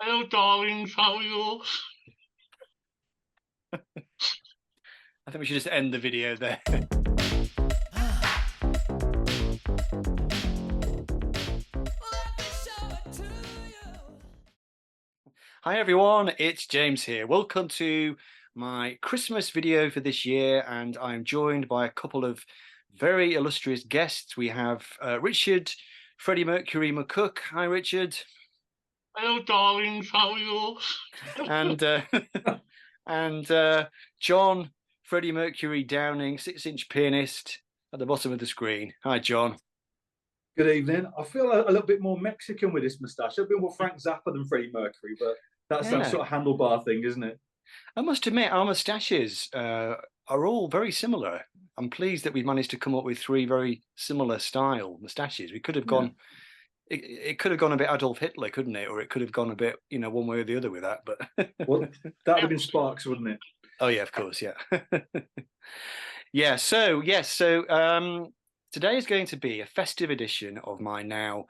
Hello, darlings. How are you? I think we should just end the video there. Hi everyone, it's James here. Welcome to my Christmas video for this year, and I'm joined by a couple of very illustrious guests. We have Richard, Freddie McCook. Hi Richard. Hello, darlings. How are you? And and John, Freddie Mercury Downing, 6-inch pianist at the bottom of the screen. Hi John. Good evening. I feel a little bit more Mexican with this moustache. A bit more Frank Zappa than Freddie Mercury, but that's that Yeah. sort of handlebar thing, isn't it? I must admit, our moustaches are all very similar. I'm pleased that we managed to come up with three very similar style moustaches. We could have gone, it could have gone a bit Adolf Hitler, couldn't it? Or it could have gone a bit, one way or the other with that. But Well, that'd have been Sparks, wouldn't it? oh yeah, of course, yeah, yeah. So yes, so today is going to be a festive edition of my now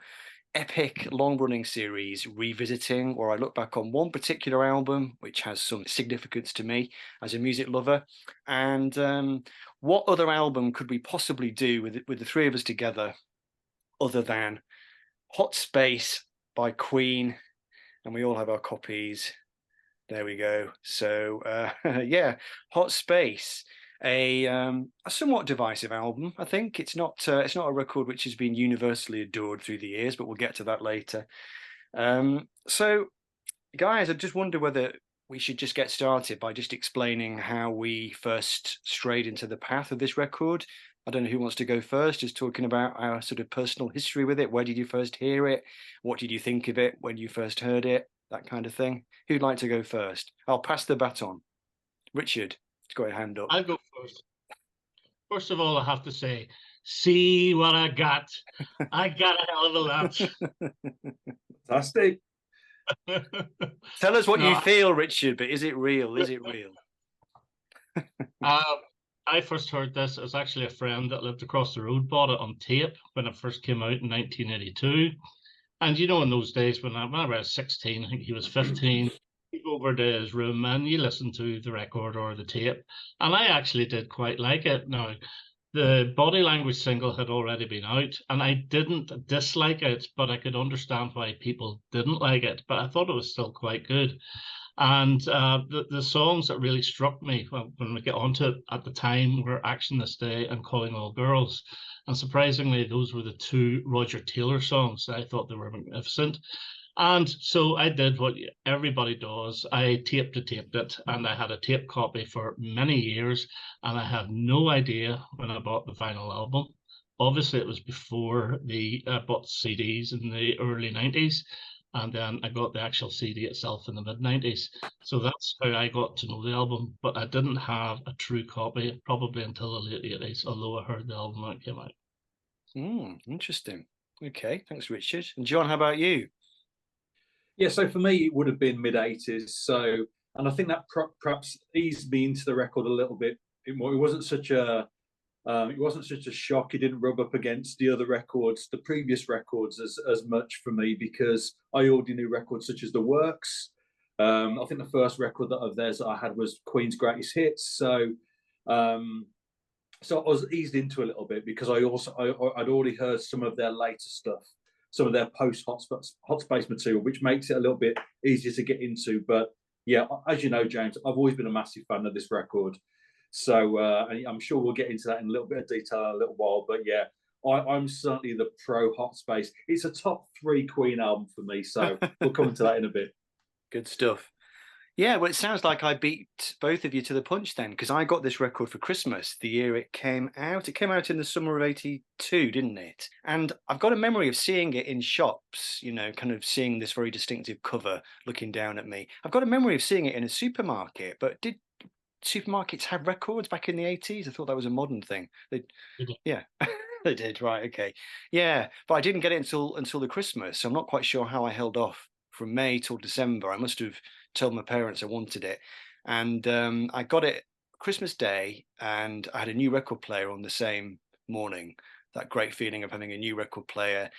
epic long-running series revisiting, where I look back on one particular album which has some significance to me as a music lover, and what other album could we possibly do with the three of us together other than Hot Space by Queen. And we all have our copies. There we go. So yeah, Hot Space, a somewhat divisive album. I think it's not a record which has been universally adored through the years, but we'll get to that later. So, guys, I just wonder whether we should just get started by just explaining how we first strayed into the path of this record. I don't know who wants to go first, just talking about our sort of personal history with it. Where did you first hear it? What did you think of it when you first heard it? That kind of thing. Who'd like to go first? I'll pass the baton. Richard, you've got your hand up. I'll go first. First of all, I have to say, see what I got. I got a hell of a lot. Fantastic. Tell us what No, you feel, Richard, but is it real? Is it real? I first heard this. It was actually a friend that lived across the road bought it on tape when it first came out in 1982. And you know, in those days when I was 16, I think he was 15, you go over to his room and you listen to the record or the tape. And I actually did quite like it. Now, the Body Language single had already been out, and I didn't dislike it, but I could understand why people didn't like it. But I thought it was still quite good. And the songs that really struck me when we get onto it at the time were Action This Day and Calling All Girls. And surprisingly, those were the two Roger Taylor songs. I thought they were magnificent. And so I did what everybody does. I taped it, and I had a tape copy for many years, and I have no idea when I bought the final album. Obviously, it was before I bought CDs in the early 90s, and then I got the actual CD itself in the mid 90s. So that's how I got to know the album, but I didn't have a true copy probably until the late 80s, although I heard the album when it came out. Interesting. Okay, thanks, Richard. And John, how about you? Yeah, so for me, it would have been mid-80s. So, and I think that perhaps eased me into the record a little bit more. It wasn't such a shock. It didn't rub up against the other records, the previous records, as much for me, because I already knew records such as The Works. I think the first record of theirs that I had was Queen's Greatest Hits. So I was eased into a little bit because I'd already heard some of their later stuff, some of their post Hot Space material, which makes it a little bit easier to get into. But yeah, as you know, James, I've always been a massive fan of this record. So I'm sure we'll get into that in a little bit of detail in a little while. But yeah, I'm certainly the pro Hot Space. It's a top 3 Queen album for me. So we'll come into that in a bit. Good stuff. Yeah, well, it sounds like I beat both of you to the punch then, because I got this record for Christmas the year it came out. It came out in the summer of 82, didn't it? And I've got a memory of seeing it in shops, kind of seeing this very distinctive cover looking down at me. I've got a memory of seeing it in a supermarket, but did supermarkets have records back in the 80s? I thought that was a modern thing. Yeah, they did, right, okay. Yeah, but I didn't get it until the Christmas, so I'm not quite sure how I held off from May till December. I must have told my parents I wanted it, and I got it Christmas Day, and I had a new record player on the same morning. That great feeling of having a new record player,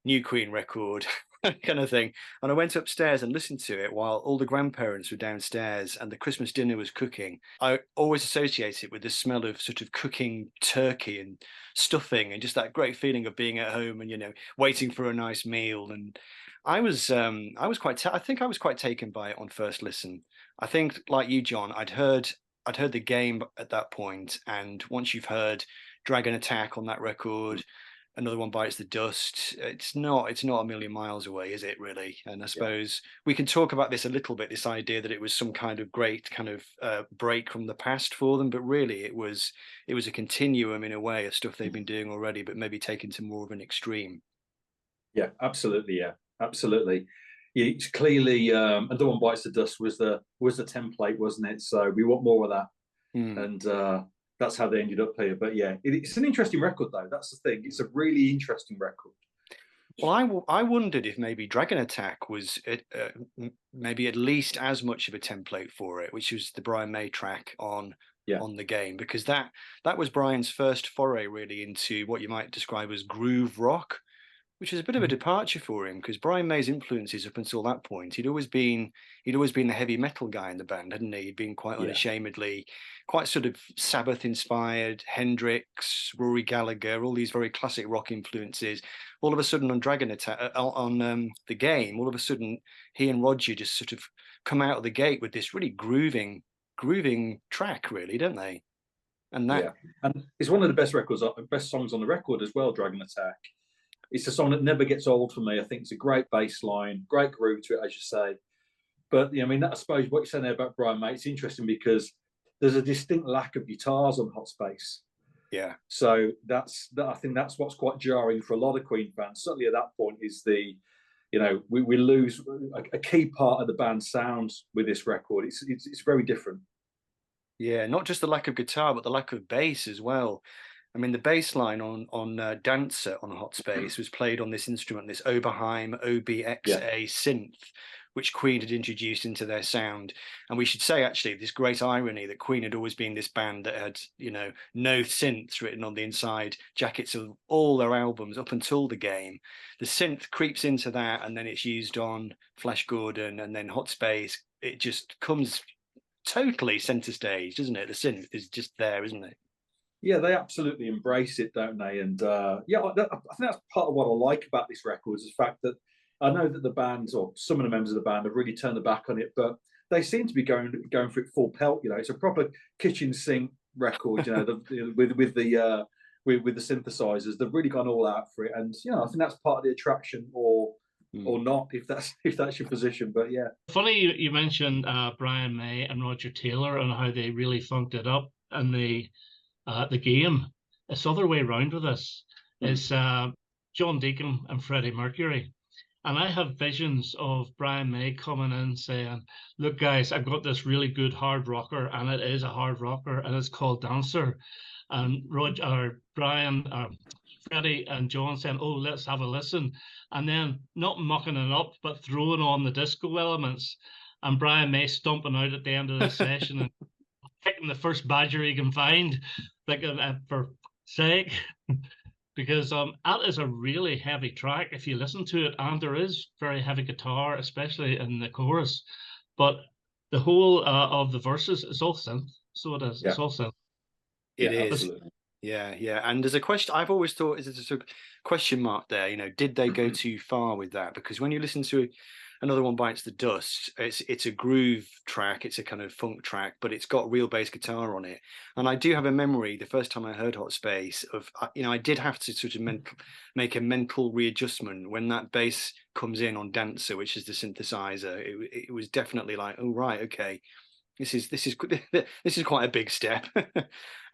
new Queen record, kind of thing. And I went upstairs and listened to it while all the grandparents were downstairs and the Christmas dinner was cooking. I always associate it with the smell of sort of cooking turkey and stuffing and just that great feeling of being at home and, you know, waiting for a nice meal. And I was I think I was quite taken by it on first listen. I think, like you, John, I'd heard the game at that point, and once you've heard Dragon Attack on that record, Another One Bites the Dust, it's not a million miles away, is it really? And I suppose we can talk about this a little bit, this idea that it was some kind of great kind of break from the past for them, but really it was a continuum in a way of stuff they've been doing already, but maybe taken to more of an extreme. Yeah, absolutely. Yeah, absolutely. Yeah, it's clearly Another One Bites the Dust was the template, wasn't it? So we want more of that, and that's how they ended up here. But yeah, it's an interesting record, though. That's the thing. It's a really interesting record. Well, I wondered if maybe Dragon Attack was maybe at least as much of a template for it, which was the Brian May track on the game, because that was Brian's first foray really into what you might describe as groove rock, which is a bit of a departure for him, because Brian May's influences up until that point, he'd always been the heavy metal guy in the band, hadn't he? He'd been quite unashamedly, quite sort of Sabbath inspired, Hendrix, Rory Gallagher, all these very classic rock influences. All of a sudden on Dragon Attack, on the game, all of a sudden he and Roger just sort of come out of the gate with this really grooving track, really, don't they? And that, and it's one of the best songs on the record as well, Dragon Attack. It's a song that never gets old for me. I think it's a great bass line, great groove to it, as you say. But I mean, I suppose what you're saying there about Brian May, it's interesting because there's a distinct lack of guitars on Hot Space. Yeah. So I think that's what's quite jarring for a lot of Queen fans. Certainly at that point is we lose a key part of the band's sound with this record. It's very different. Yeah, not just the lack of guitar, but the lack of bass as well. I mean, the bass line on Dancer on Hot Space was played on this instrument, this Oberheim OBXA synth, which Queen had introduced into their sound. And we should say, actually, this great irony that Queen had always been this band that had, no synths written on the inside jackets of all their albums up until the game. The synth creeps into that, and then it's used on Flash Gordon, and then Hot Space. It just comes totally center stage, doesn't it? The synth is just there, isn't it? Yeah, they absolutely embrace it, don't they? And I think that's part of what I like about this record is the fact that I know that the band or some of the members of the band have really turned their back on it, but they seem to be going for it full pelt. It's a proper kitchen sink record. With the synthesizers, they've really gone all out for it, and I think that's part of the attraction, or not, if that's your position. But yeah, funny you mentioned Brian May and Roger Taylor and how they really funked it up and the game. It's the other way around with this. It's John Deacon and Freddie Mercury. And I have visions of Brian May coming in saying, look, guys, I've got this really good hard rocker, and it is a hard rocker, and it's called Dancer. And Freddie and John saying, oh, let's have a listen. And then not mucking it up, but throwing on the disco elements. And Brian May stomping out at the end of the session and picking the first badger he can find, thinking, for sake, because that is a really heavy track if you listen to it, and there is very heavy guitar, especially in the chorus, but the whole of the verses is all synth, so it is. It's all synth. It is. Absolutely. Yeah. And there's a question I've always thought, is there's a question mark there, did they go too far with that? Because when you listen to Another One Bites the Dust, it's a groove track, it's a kind of funk track, but it's got real bass guitar on it. And I do have a memory, the first time I heard Hot Space, of, I did have to sort of make a mental readjustment when that bass comes in on Dancer, which is the synthesizer. It was definitely like, oh, right, okay. This is quite a big step.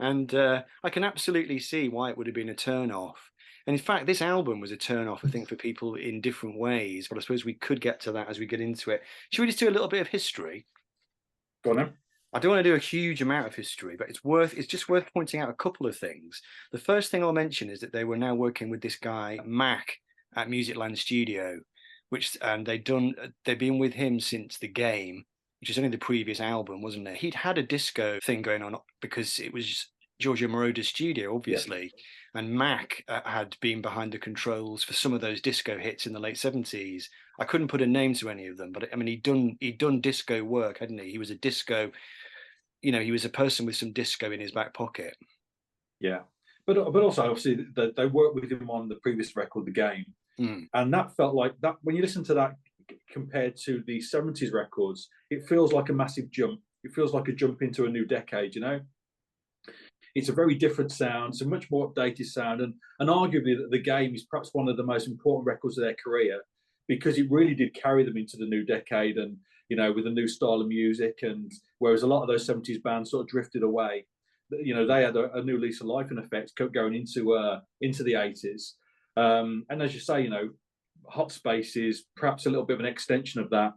And I can absolutely see why it would have been a turn off. And in fact, this album was a turn-off, I think, for people in different ways. But I suppose we could get to that as we get into it. Should we just do a little bit of history? Go on then. I don't want to do a huge amount of history, but it's just worth pointing out a couple of things. The first thing I'll mention is that they were now working with this guy, Mac, at Musicland Studio, which they'd been with him since The Game, which is only the previous album, wasn't it? He'd had a disco thing going on because it was Giorgio Moroder's studio, obviously. Yeah. And Mac had been behind the controls for some of those disco hits in the late 70s. I couldn't put a name to any of them, but I mean, he'd done disco work, hadn't he? He was a disco, you know, he was a person with some disco in his back pocket. Yeah. But also, obviously, they worked with him on the previous record, The Game. And that felt like that, when you listen to that compared to the 70s records, it feels like a massive jump. It feels like a jump into a new decade, you know? It's a very different sound. It's a much more updated sound. And arguably, The Game is perhaps one of the most important records of their career, because it really did carry them into the new decade and, you know, with a new style of music. And whereas a lot of those 70s bands sort of drifted away, you know, they had a new lease of life, in effect, going into the 80s. And as you say, you know, Hot Space is perhaps a little bit of an extension of that,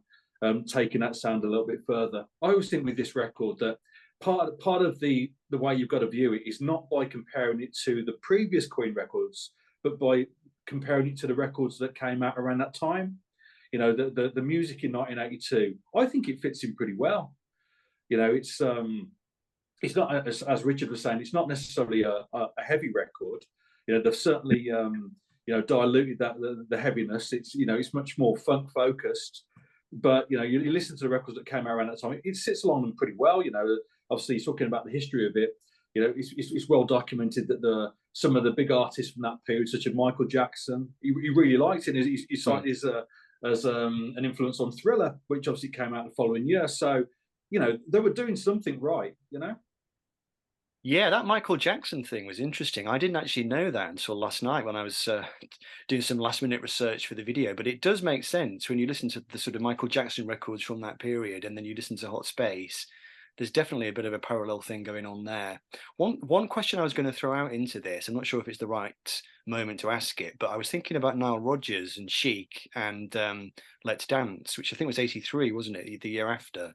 taking that sound a little bit further. I always think with this record that part of the way you've got to view it is not by comparing it to the previous Queen records, but by comparing it to the records that came out around that time. You know, the music in 1982, I think it fits in pretty well. You know, it's not, as Richard was saying, it's not necessarily a heavy record. You know, they've certainly you know, diluted that the heaviness. It's, you know, it's much more funk focused. But you know, you listen to the records that came out around that time, it sits along them pretty well. You know, obviously talking about the history of it, you know, it's well documented that some of the big artists from that period, such as Michael Jackson, he really liked it. He cited as an influence on Thriller, which obviously came out the following year. So, you know, they were doing something right, you know. Yeah, that Michael Jackson thing was interesting. I didn't actually know that until last night when I was doing some last-minute research for the video. But it does make sense when you listen to the sort of Michael Jackson records from that period, and then you listen to Hot Space. There's definitely a bit of a parallel thing going on there. One question I was going to throw out into this, I'm not sure if it's the right moment to ask it, but I was thinking about Nile Rodgers and Chic and Let's Dance, which I think was 83, wasn't it? The year after.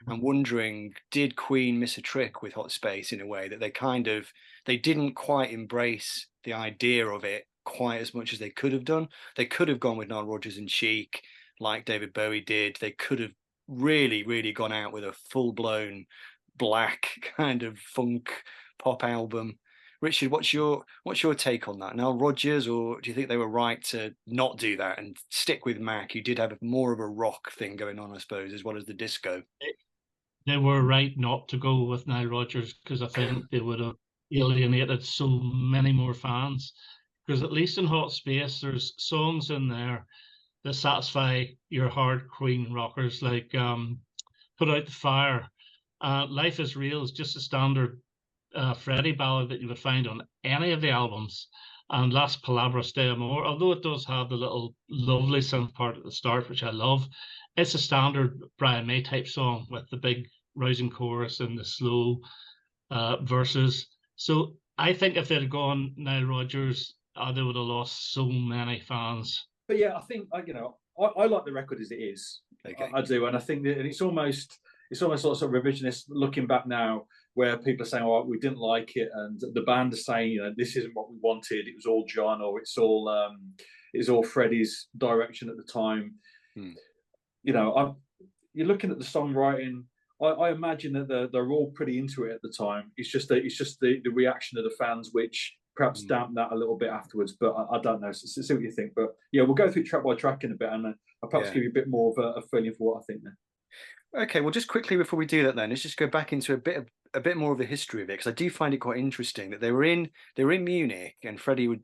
I'm wondering, did Queen miss a trick with Hot Space in a way that they didn't quite embrace the idea of it quite as much as they could have done? They could have gone with Nile Rodgers and Chic like David Bowie did. They could have really gone out with a full-blown black kind of funk pop album. Richard, what's your take on that? Nile Rodgers, or do you think they were right to not do that and stick with Mac, who did have more of a rock thing going on, I suppose, as well as the disco? They were right not to go with Nile Rodgers, because I think they would have alienated so many more fans. Because at least in Hot Space, there's songs in there that satisfy your hard Queen rockers, like Put Out the Fire. Life is Real is just a standard Freddie ballad that you would find on any of the albums. And Las Palabras de Amor, although it does have the little lovely synth part at the start, which I love, it's a standard Brian May type song with the big rousing chorus and the slow verses. So I think if they'd gone Nile Rodgers, they would have lost so many fans. But yeah, I think, you know, I like the record as it is. Okay. I do, and I think that it's almost sort of revisionist looking back now, where people are saying, "Oh, we didn't like it," and the band are saying, "You know, this isn't what we wanted. It was all John, or it's all Freddie's direction at the time." You know, you're looking at the songwriting. I imagine that they're all pretty into it at the time. It's just the reaction of the fans which perhaps dampen that a little bit afterwards. But I don't know. So see what you think. But yeah, we'll go through track by track in a bit, and I'll perhaps give you a bit more of a feeling for what I think there. Okay, well, just quickly before we do that, then let's just go back into a bit more of the history of it, because I do find it quite interesting that they were in Munich, and Freddie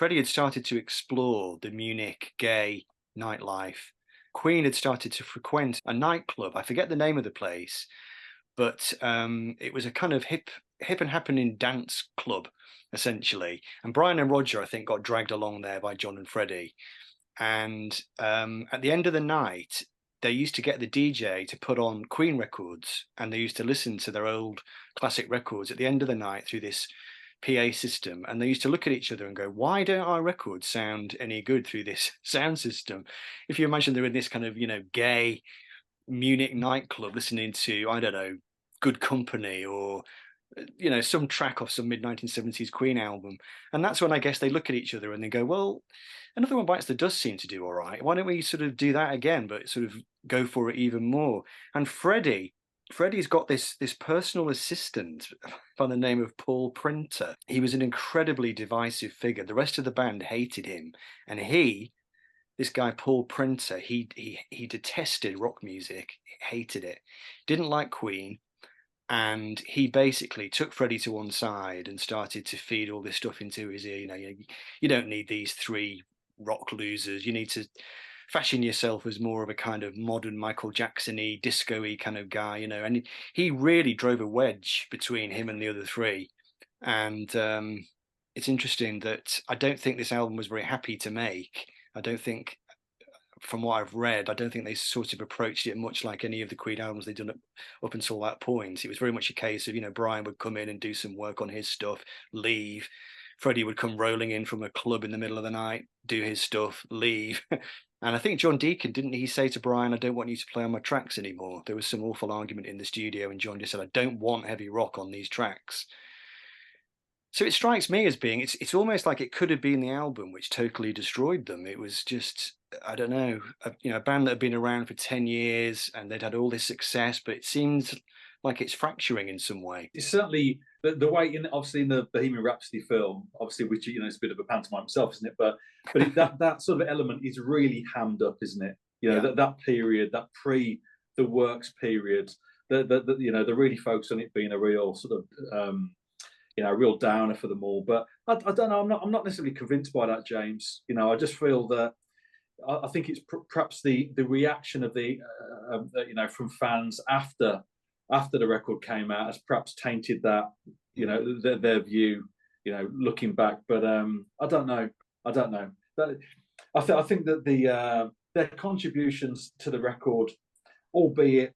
had started to explore the Munich gay nightlife. Queen had started to frequent a nightclub. I forget the name of the place, but it was a kind of hip and happening dance club, essentially. And Brian and Roger, I think, got dragged along there by John and Freddie. And at the end of the night, they used to get the DJ to put on Queen records, and they used to listen to their old classic records at the end of the night through this PA system. And they used to look at each other and go, why don't our records sound any good through this sound system? If you imagine they're in this kind of, you know, gay Munich nightclub listening to, I don't know, Good Company, or, you know, some track off some mid-1970s Queen album. And that's when I guess they look at each other and they go, well, Another One Bites the Dust seemed to do all right. Why don't we sort of do that again, but sort of go for it even more? And Freddie Freddie's got this personal assistant by the name of Paul Printer. He was an incredibly divisive figure. The rest of the band hated him, and this guy Paul Printer, he detested rock music, hated it, didn't like Queen, and he basically took Freddie to one side and started to feed all this stuff into his ear. You don't need these three rock losers. You need to fashion yourself as more of a kind of modern Michael Jackson-y, disco-y kind of guy, and he really drove a wedge between him and the other three. And it's interesting that I don't think this album was very happy to make. I don't think, from what I've read, I don't think they sort of approached it much like any of the Queen albums they'd done up until that point. It was very much a case of, Brian would come in and do some work on his stuff, leave. Freddie would come rolling in from a club in the middle of the night, do his stuff, leave. And I think John Deacon, didn't he say to Brian, I don't want you to play on my tracks anymore? There was some awful argument in the studio, and John just said, I don't want heavy rock on these tracks. So it strikes me as being, it's almost like it could have been the album which totally destroyed them. It was just, I don't know, a band that had been around for 10 years and they'd had all this success, but it seems like it's fracturing in some way. It's certainly the way obviously in the Bohemian Rhapsody film, obviously, which it's a bit of a pantomime itself, isn't it? But that sort of element is really hammed up, isn't it? That period, that pre the works period, the really focus on it being a real sort of a real downer for them all. But I don't know. I'm not necessarily convinced by that, James. I just feel that I think it's perhaps the reaction of the from fans after the record came out has perhaps tainted that their view looking back. But I don't know. I think that their contributions to the record, albeit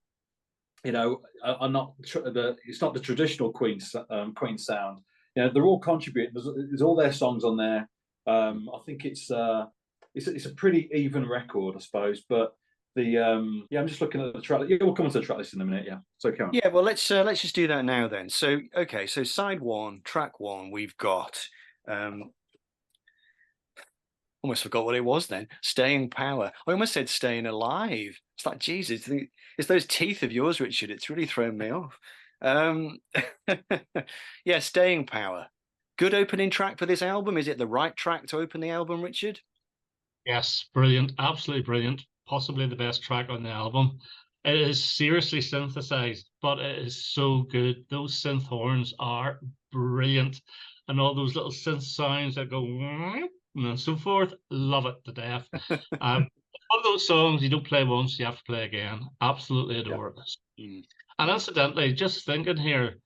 are not it's not the traditional Queen sound. They're all contributing. There's all their songs on there. I think it's a pretty even record, I suppose. But I'm just looking at the track. Yeah, we'll come on to the track list in a minute. Yeah, so come on. Yeah, well, let's just do that now then. So so side one, track one, we've got almost forgot what it was then. Staying Power. I almost said Staying Alive. It's like, Jesus, it's those teeth of yours, Richard. It's really thrown me off. Yeah, Staying Power. Good opening track for this album. Is it the right track to open the album, Richard? Yes, brilliant. Absolutely brilliant. Possibly the best track on the album. It is seriously synthesized, but it is so good. Those synth horns are brilliant. And all those little synth sounds that go and so forth. Love it to death. One of those songs you don't play once, you have to play again. Absolutely adore it. Mm. And incidentally, just thinking here,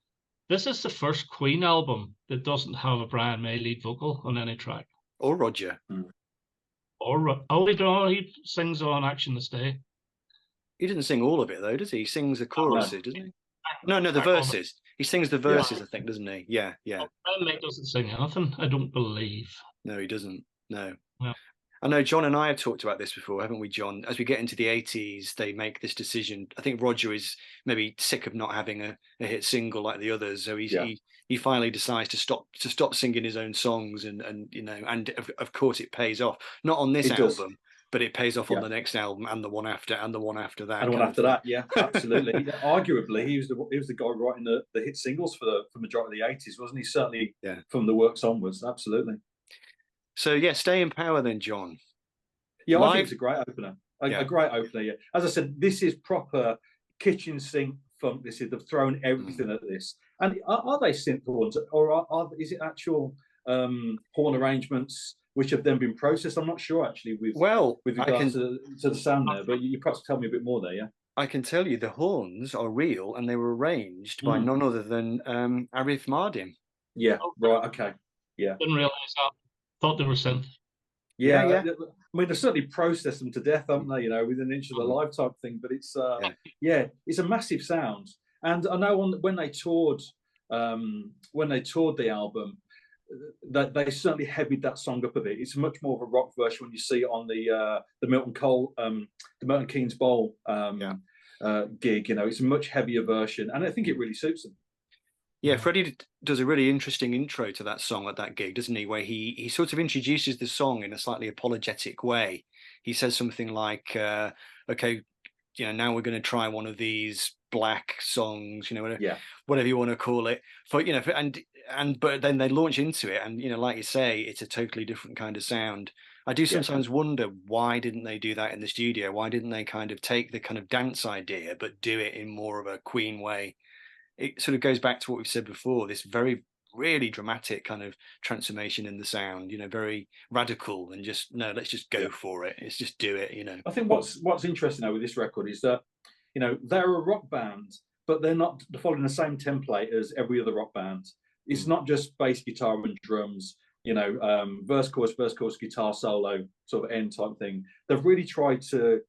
this is the first Queen album that doesn't have a Brian May lead vocal on any track. Or Roger. Mm. He sings on Action This Day. He doesn't sing all of it though, does he? He sings the choruses, doesn't he? No, the verses. He sings the verses, I think, doesn't he? Yeah. Brian May doesn't sing anything, I don't believe. No, he doesn't. No. Yeah. I know John and I have talked about this before, haven't we, John? As we get into the 80s, they make this decision. I think Roger is maybe sick of not having a hit single like the others, so he finally decides to stop singing his own songs, and of course it pays off. Not on this album, but it pays off on the next album and the one after and the one after that. And the one after that, yeah, absolutely. Arguably, he was the guy writing the hit singles for the majority of the 80s, wasn't he? Certainly, from the works onwards, absolutely. So Stay in Power then, John. Yeah, I think it's a great opener. A great opener. Yeah, as I said, this is proper kitchen sink funk. This is they've thrown everything at this. And are they synth horns, or is it actual horn arrangements which have then been processed? I'm not sure actually. With regards to the sound there, but you perhaps tell me a bit more there. Yeah, I can tell you the horns are real and they were arranged by none other than Arif Mardin. Yeah. Right. Okay. Yeah. Didn't realize that. Thought they were synth. Yeah. I mean, they certainly processed them to death, haven't they? Within an inch of the live type thing. But it's it's a massive sound. And I know when they toured the album, that they certainly heavied that song up a bit. It's much more of a rock version when you see it on the Milton Keynes Bowl gig. It's a much heavier version, and I think it really suits them. Yeah, Freddie does a really interesting intro to that song at that gig, doesn't he? Where he sort of introduces the song in a slightly apologetic way. He says something like, "Okay, you know, now we're going to try one of these black songs, you know, whatever, Yeah. whatever you want to call it, for, you know, for, and but then they launch into it, and you know, like you say, it's a totally different kind of sound. I do sometimes wonder, why didn't they do that in the studio? Why didn't they kind of take the kind of dance idea but do it in more of a Queen way? It sort of goes back to what we've said before, this very really dramatic kind of transformation in the sound, you know, very radical, and just, no, let's just go for it. Let's just do it, you know. I think what's interesting though with this record is that, you know, they're a rock band, but they're not following the same template as every other rock band. It's not just bass guitar and drums, you know, verse, chorus, guitar solo, sort of end type thing. They've really tried to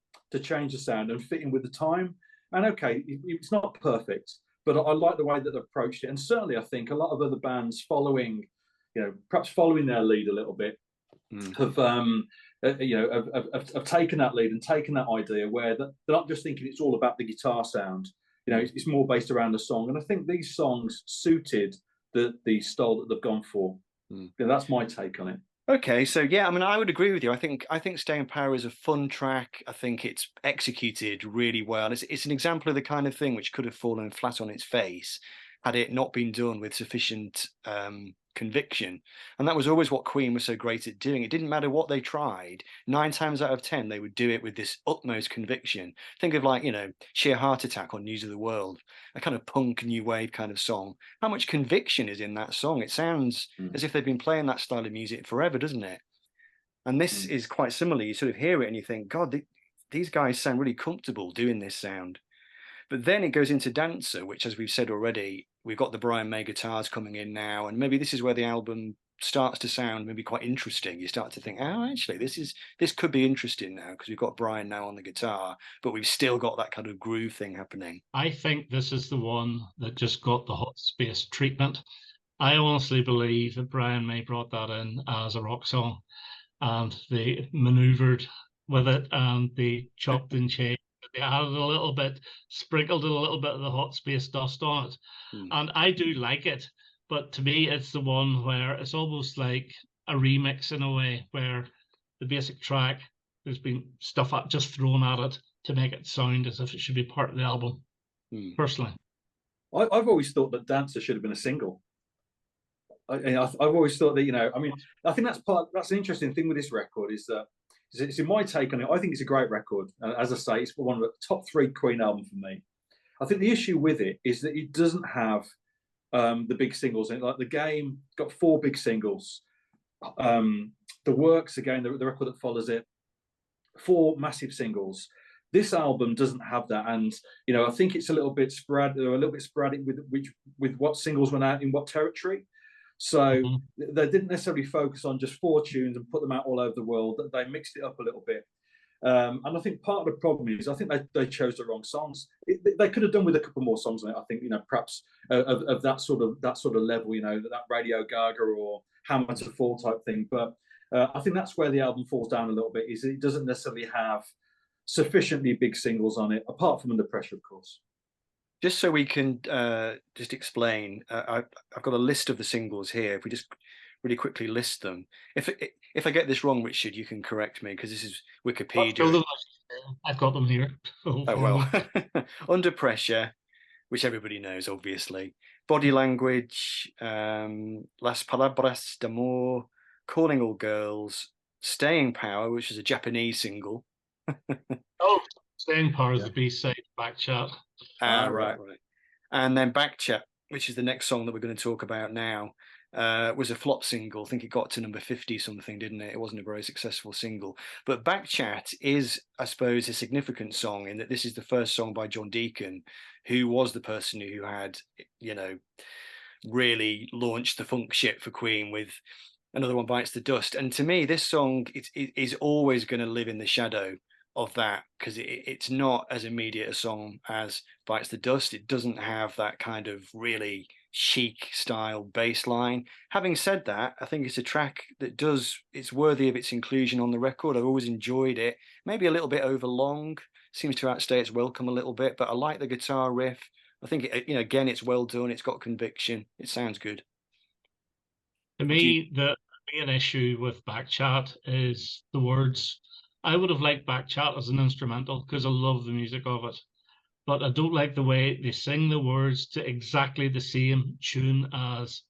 change the sound and fit in with the time. And okay, it's not perfect, but I like the way that they've approached it. And certainly I think a lot of other bands following, you know, perhaps following their lead a little bit, have you know, have taken that lead and taken that idea where they're not just thinking it's all about the guitar sound. You know, it's more based around the song. And I think these songs suited the style that they've gone for. Yeah, that's my take on it. Okay, so yeah, I mean, I would agree with you. I think Staying Power is a fun track. I think it's executed really well. It's an example of the kind of thing which could have fallen flat on its face had it not been done with sufficient conviction. And that was always what Queen was so great at doing. It didn't matter what they tried. 9 times out of 10, they would do it with this utmost conviction. Think of, like, you know, Sheer Heart Attack on News of the World, a kind of punk new wave kind of song. How much conviction is in that song? It sounds as if they've been playing that style of music forever, doesn't it? And this is quite similar. You sort of hear it and you think, God, these guys sound really comfortable doing this sound. But then it goes into Dancer, which, as we've said already, we've got the Brian May guitars coming in now, and maybe this is where the album starts to sound maybe quite interesting. You start to think, oh, actually, this could be interesting now, because we've got Brian now on the guitar, but we've still got that kind of groove thing happening. I think this is the one that just got the hot space treatment. I honestly believe that Brian May brought that in as a rock song, and they maneuvered with it, and they chopped and changed. They added a little bit, sprinkled a little bit of the hot space dust on it. And I do like it, but to me, it's the one where it's almost like a remix in a way, where the basic track, there's been stuff just thrown at it to make it sound as if it should be part of the album, personally. I've always thought that Dancer should have been a single. I've always thought that, you know, I mean, I think that's an interesting thing with this record, is that it's in my take on it. I think it's a great record. As I say, it's one of the top 3 Queen albums for me. I think the issue with it is that it doesn't have the big singles in it. Like The Game got 4 big singles. The Works, again, the record that follows it, 4 massive singles. This album doesn't have that, and you know, I think it's a little bit sporadic with what singles went out in what territory. So they didn't necessarily focus on just 4 tunes and put them out all over the world. They mixed it up a little bit. And I think part of the problem is, I think they chose the wrong songs. They could have done with a couple more songs on it. I think, you know, perhaps of that sort of level, you know, that Radio Gaga or Hammer to Fall type thing. But I think that's where the album falls down a little bit, is it doesn't necessarily have sufficiently big singles on it, apart from Under Pressure, of course. Just so we can just explain, I've got a list of the singles here. If we just really quickly list them. If I get this wrong, Richard, you can correct me, because this is Wikipedia. I've got them here. Oh, well. Under Pressure, which everybody knows, obviously. Body Language, Las Palabras d'Amor, Calling All Girls, Staying Power, which is a Japanese single. Oh, Staying Power is the B-side, Back Chat. Right. And then Back Chat, which is the next song that we're going to talk about now, was a flop single. I think it got to number 50 something, didn't it? It wasn't a very successful single. But Back Chat is, I suppose, a significant song in that this is the first song by John Deacon, who was the person who had, you know, really launched the funk shit for Queen with Another One Bites the Dust. And to me, this song is always going to live in the shadow of that, because it's not as immediate a song as Bites the Dust. It doesn't have that kind of really chic style bass line. Having said that, I think it's a track that it's worthy of its inclusion on the record. I've always enjoyed it. Maybe a little bit over long, seems to outstay its welcome a little bit, but I like the guitar riff. I think you know, again, it's well done. It's got conviction. It sounds good. To me, the main issue with Back Chat is the words. I would have liked Back Chat as an instrumental because I love the music of it. But I don't like the way they sing the words to exactly the same tune as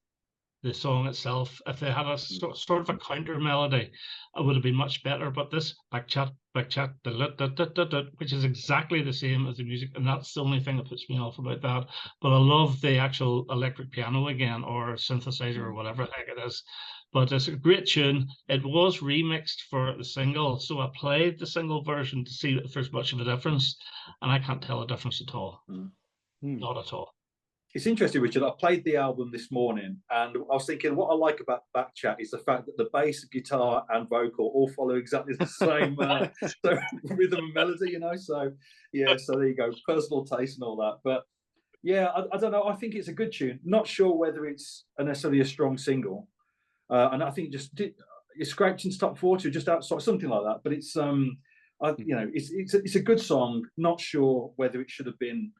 the song itself. If they had a sort of a counter melody, it would have been much better. But this back chat, which is exactly the same as the music, and that's the only thing that puts me off about that. But I love the actual electric piano again, or synthesizer, or whatever the heck it is. But it's a great tune. It was remixed for the single, so I played the single version to see if there's much of a difference, and I can't tell a difference at all. Not at all. It's interesting, Richard. I played the album this morning, and I was thinking what I like about Back Chat is the fact that the bass, guitar, and vocal all follow exactly the same so rhythm and melody, you know. So yeah, so there you go, personal taste and all that. But yeah, I don't know. I think it's a good tune. Not sure whether it's necessarily a strong single, and I think it's scraped into top 40 or just outside, something like that. But it's you know, it's a good song. Not sure whether it should have been,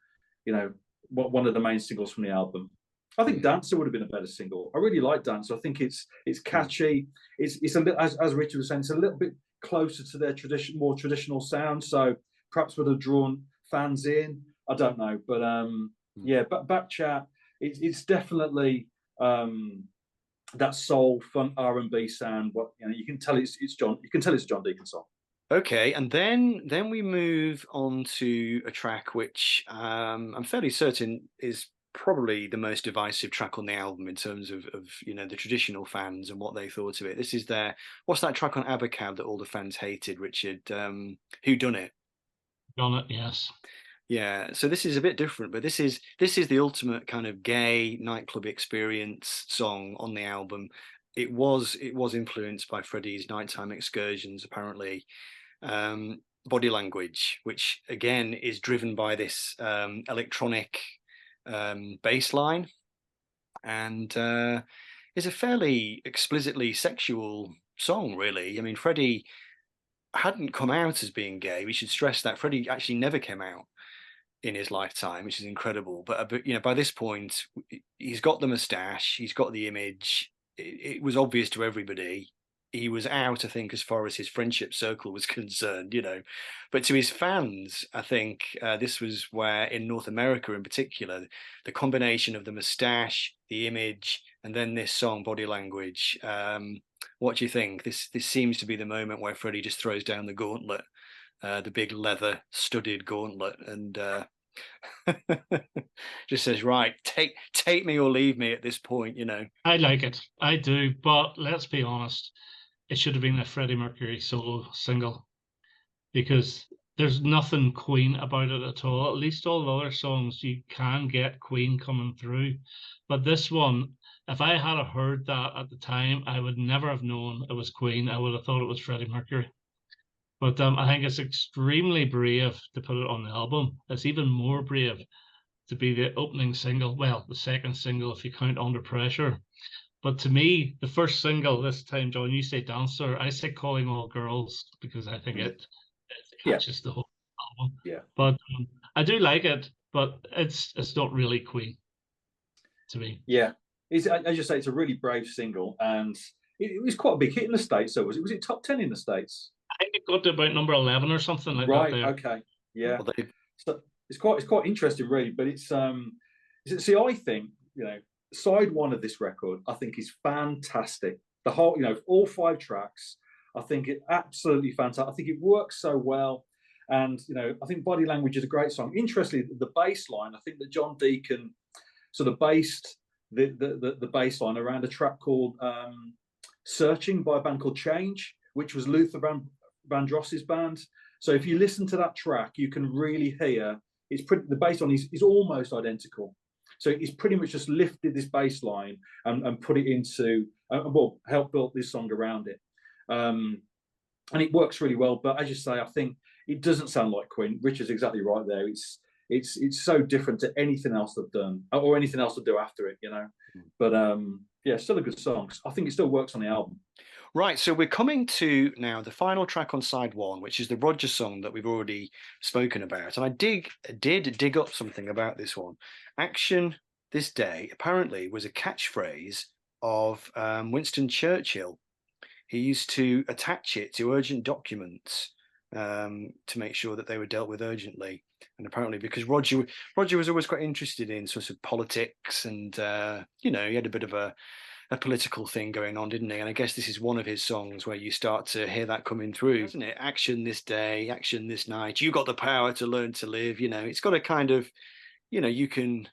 you know, one of the main singles from the album. I think Dancer would have been a better single. I really like Dancer. I think it's catchy. It's a little, as Richard was saying, it's a little bit closer to their more traditional sound. So perhaps would have drawn fans in. I don't know, but yeah. But Back Chat, it's definitely that soul, fun R&B sound. What, you know, you can tell it's John. You can tell it's a John Deacon song. Okay, and then we move on to a track which I'm fairly certain is probably the most divisive track on the album in terms of you know, the traditional fans and what they thought of it. This is what's that track on Abacab that all the fans hated, Richard? Who Done It? Done It, yes. Yeah, so this is a bit different, but this is the ultimate kind of gay nightclub experience song on the album. It was influenced by Freddie's Nighttime Excursions, apparently. Body Language, which again is driven by this electronic bass line, and is a fairly explicitly sexual song, really. I mean, Freddie hadn't come out as being gay. We should stress that Freddie actually never came out in his lifetime, which is incredible. But you know, by this point, he's got the moustache, he's got the image. It was obvious to everybody. He was out, I think, as far as his friendship circle was concerned, you know. But to his fans, I think this was where, in North America in particular, the combination of the moustache, the image, and then this song, Body Language. What do you think? This seems to be the moment where Freddie just throws down the gauntlet, the big leather studded gauntlet, and just says, right, take me or leave me at this point, you know. I like it. I do. But let's be honest. It should have been a Freddie Mercury solo single, because there's nothing Queen about it at all. At least all the other songs you can get Queen coming through. But this one, if I had heard that at the time, I would never have known it was Queen. I would have thought it was Freddie Mercury. But I think it's extremely brave to put it on the album. It's even more brave to be the opening single. Well, the second single if you count Under Pressure. But to me, the first single this time, John, you say Dancer, I say Calling All Girls, because I think it catches the whole album. Yeah. But I do like it, but it's not really Queen to me. Yeah. As you say, it's a really brave single, and it was quite a big hit in the States. So was it top 10 in the States? I think it got to about number 11 or something like that. Right, there. okay. Yeah. So it's quite interesting, really. But it's see, I think, you know, side one of this record, I think, is fantastic. The whole, you know, all 5 tracks, I think it absolutely fantastic. I think it works so well. And, you know, I think Body Language is a great song. Interestingly, the bass line, I think that John Deacon sort of based the bass line around a track called Searching by a band called Change, which was Luther Vandross's band. So if you listen to that track, you can really hear the bass line is almost identical. So he's pretty much just lifted this bass line and put it into, helped build this song around it. And it works really well. But as you say, I think it doesn't sound like Queen. Richard's exactly right there. It's so different to anything else they've done or anything else they'll do after it, you know. But yeah, still a good song. I think it still works on the album. Right, so we're coming to now the final track on side 1, which is the Roger song that we've already spoken about. And I did dig up something about this one. Action this day apparently was a catchphrase of Winston Churchill. He used to attach it to urgent documents to make sure that they were dealt with urgently. And apparently, because Roger was always quite interested in sort of politics, and he had a bit of a political thing going on, didn't he? And I guess this is one of his songs where you start to hear that coming through, isn't it? Action this day, action this night. You got the power to learn to live. It's got a kind of, you can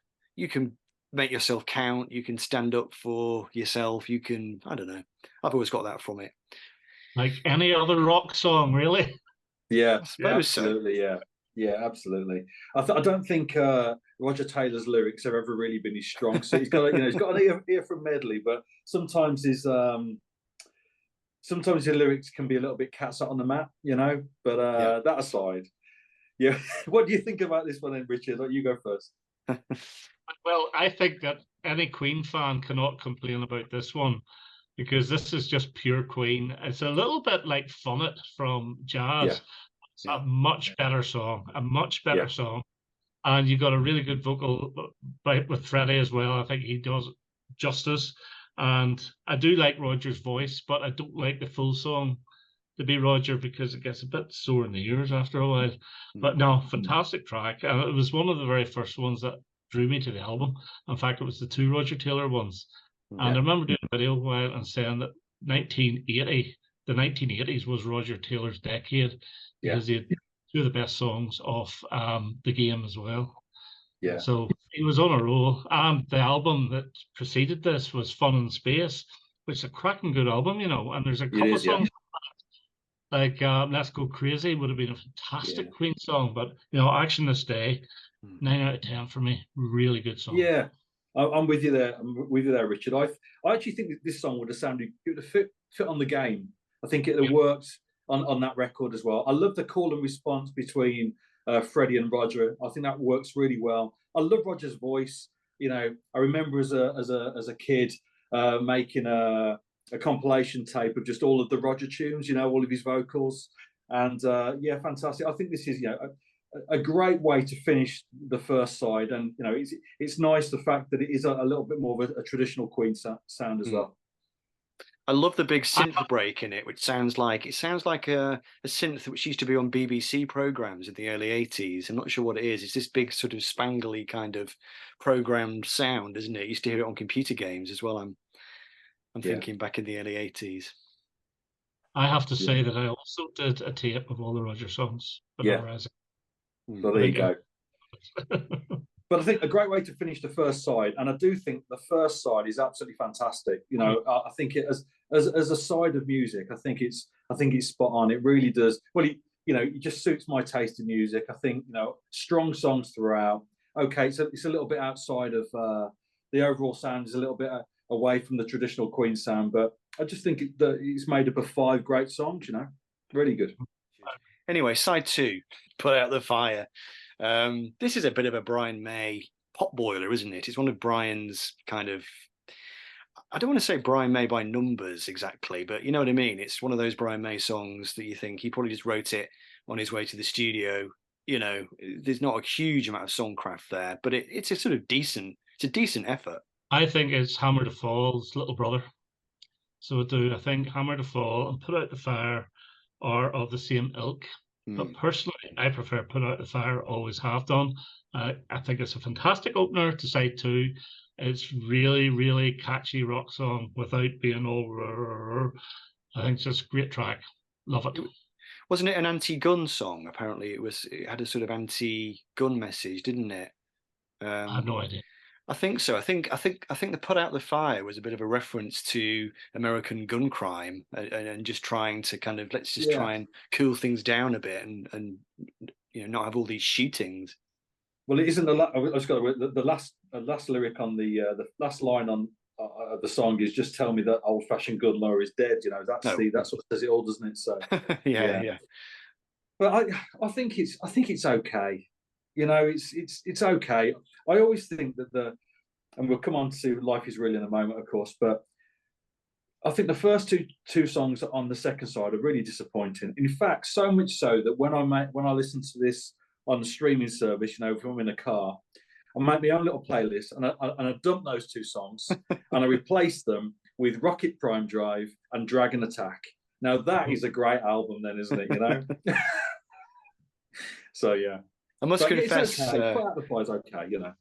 make yourself count. You can stand up for yourself. You can, I don't know. I've always got that from it. Like any other rock song, really. Yeah, I suppose absolutely. So. Yeah, absolutely. I don't think Roger Taylor's lyrics have ever really been his strong suit. He's got, he's got an ear for medley, but sometimes his lyrics can be a little bit cats out on the mat, But that aside, yeah. What do you think about this one, then, Richard? You go first. Well, I think that any Queen fan cannot complain about this one, because this is just pure Queen. It's a little bit like Fun It from Jazz. Yeah. It's a much better song, song. And you got a really good vocal with Freddie as well. I think he does justice. And I do like Roger's voice, but I don't like the full song to be Roger, because it gets a bit sore in the ears after a while. But no, fantastic track. And it was one of the very first ones that drew me to the album. In fact, it was the 2 Roger Taylor ones. And I remember doing a video a while and saying that the 1980s was Roger Taylor's decade, because he had 2 of the best songs off the game as well. Yeah. So he was on a roll. And the album that preceded this was Fun in Space, which is a cracking good album, and there's a couple of songs like Let's Go Crazy would have been a fantastic Queen song, but Action This Day, 9 out of 10 for me. Really good song. Yeah, I'm with you there. Richard. I actually think that this song would have sounded, it would have fit on the game. I think it would have worked on that record as well. I love the call and response between Freddie and Roger. I think that works really well. I love Roger's voice. I remember as a kid making a compilation tape of just all of the Roger tunes, all of his vocals, and fantastic. I think this is a great way to finish the first side, and it's nice the fact that it is a little bit more of a traditional Queen sound as well. I love the big synth break in it, which sounds like a synth which used to be on BBC programs in the early 80s. I'm not sure what it is. It's this big sort of spangly kind of programmed sound, isn't it? You used to hear it on computer games as well. I'm thinking back in the early 80s. I have to say that I also did a tape of all the Roger songs. Well, there you go. But I think a great way to finish the first side, and I do think the first side is absolutely fantastic. I think it as a side of music, I think it's spot on. It really does. Well, it just suits my taste in music. I think strong songs throughout. Okay, so it's a little bit outside of the overall sound is a little bit away from the traditional Queen sound, but I just think that it's made up of 5 great songs. Really good. Anyway, side 2, Put Out the Fire. This is a bit of a Brian May potboiler, isn't it? It's one of Brian's kind of, I don't want to say Brian May by numbers exactly, but you know what I mean? It's one of those Brian May songs that you think he probably just wrote it on his way to the studio. There's not a huge amount of songcraft there, but it's a sort of decent effort. I think it's Hammer to Fall's little brother. So I think Hammer to Fall and Put Out the Fire are of the same ilk. But personally, I prefer Put Out the Fire, always have done. I think it's a fantastic opener to side 2. It's really, really catchy rock song without being all. I think it's just a great track. Love it. Wasn't it an anti-gun song? Apparently, it had a sort of anti-gun message, didn't it? I have no idea. I think so. I think the Put Out the Fire was a bit of a reference to American gun crime and just trying to kind of try and cool things down a bit and not have all these shootings. Well, it isn't the last lyric on the last line on the song is just tell me that old-fashioned gun law is dead. That's what says it all, doesn't it? So yeah. But I think it's okay. It's okay. I always think that and we'll come on to Life Is Real in a moment, of course, but I think the first two songs on the second side are really disappointing. In fact, so much so that when I listen to this on the streaming service, if I'm in a car, I make my own little playlist and I dump those 2 songs and I replace them with Rocket Prime Drive and Dragon Attack. Now that is a great album, then, isn't it? So yeah, I must confess, it's okay. Put out the fire is okay, you know.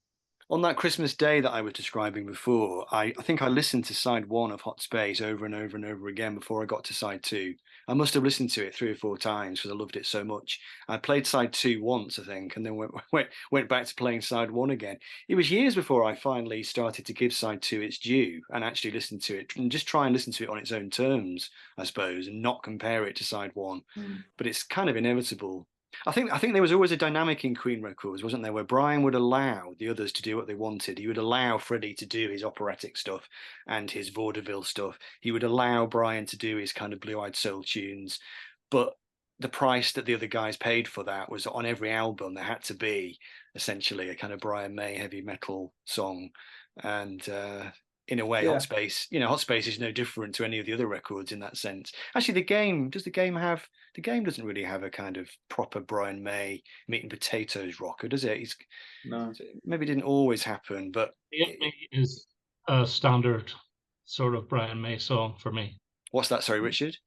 on that Christmas day that I was describing before, I think I listened to side 1 of Hot Space over and over and over again before I got to side 2. I must have listened to it 3 or 4 times because I loved it so much. I played side 2 once, I think, and then went back to playing side 1 again. It was years before I finally started to give side 2 its due and actually listen to it and just try and listen to it on its own terms, I suppose, and not compare it to side 1. But it's kind of inevitable. I think there was always a dynamic in Queen records, wasn't there, where Brian would allow the others to do what they wanted. He would allow Freddie to do his operatic stuff and his vaudeville stuff. He would allow Brian to do his kind of blue-eyed soul tunes. But the price that the other guys paid for that was on every album there had to be essentially a kind of Brian May heavy metal song. And in a way, Hot Space, Hot Space is no different to any of the other records in that sense. Actually, the game doesn't really have a kind of proper Brian May meat and potatoes rocker, does it? No, maybe it didn't always happen, but It is a standard sort of Brian May song for me. What's that? Sorry, Richard?